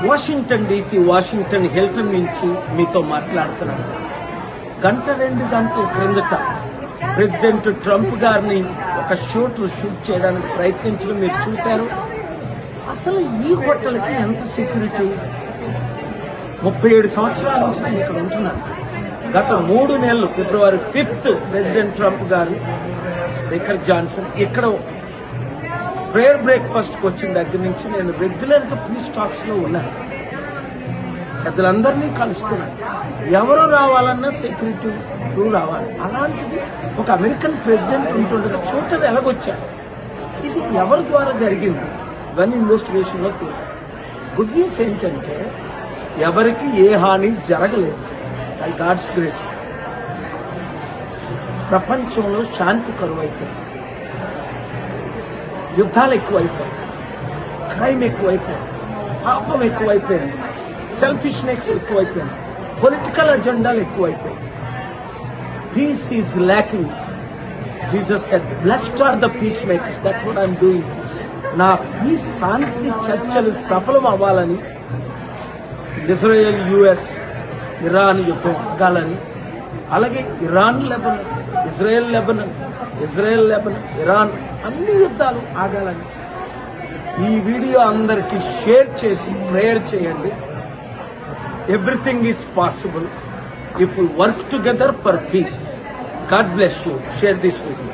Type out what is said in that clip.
Washington DC Washington Hilton నుంచి మీతో మాట్లాడుతున్నాను. గంట 2 గంటల క్రిందట ప్రెసిడెంట్ ట్రంప్ గారిని ఒక షూట్ చేయడానికి ప్రయత్నించడం మీరు చూశారు. అసలు ఈ హోటల్కి ఎంత సెక్యూరిటీ? 37 సంవత్సరాల నుంచి నేను ఇక్కడ ఉంటున్నాను. గత 3 నెలలు ఫిబ్రవరి 5th ప్రెసిడెంట్ ట్రంప్ గారు, స్పీకర్ జాన్సన్ ఇక్కడ ప్రేయర్ బ్రేక్ఫాస్ట్కి వచ్చిన దగ్గర నుంచి నేను రెగ్యులర్గా పీస్ టాక్స్ లో ఉన్నాను. పెద్దలందరినీ కలుస్తున్నాను. ఎవరు రావాలన్నా సెక్యూరిటీ త్రూ రావాలి. అలాంటిది ఒక అమెరికన్ ప్రెసిడెంట్ ఉంటుండగా చూడటం ఎలాగొచ్చాడు? ఇది ఎవరి ద్వారా జరిగింది? ఇవన్నీ ఇన్వెస్టిగేషన్లో గుడ్ న్యూస్ ఏంటంటే ఎవరికి ఏ హాని జరగలేదు. బై గాడ్స్ గ్రేస్ ప్రపంచంలో శాంతి కరువైపోయింది, యుద్ధాలు ఎక్కువైపోయాయి, క్రైమ్ ఎక్కువైపోయింది, పాపం ఎక్కువైపోయింది, సెల్ఫిష్నెస్ ఎక్కువైపోయింది, పొలిటికల్ అజెండాలు ఎక్కువైపోయాయి. Peace is lacking. Jesus said, blessed are the peace makers. That's what I'm doing. నా పీస్ శాంతి చర్చలు సఫలం అవ్వాలని, ఇజ్రాయెల్ యుఎస్ ఇరాన్ యుద్ధం ఆగాలని, అలాగే Iran Lebanon, Israel Lebanon, Iran అన్ని యుద్ధాలు ఆగాలని ఈ వీడియో అందరికీ షేర్ చేసి ప్రేయర్ చేయండి. Everything is possible if we work together for peace. God bless you. Share this video.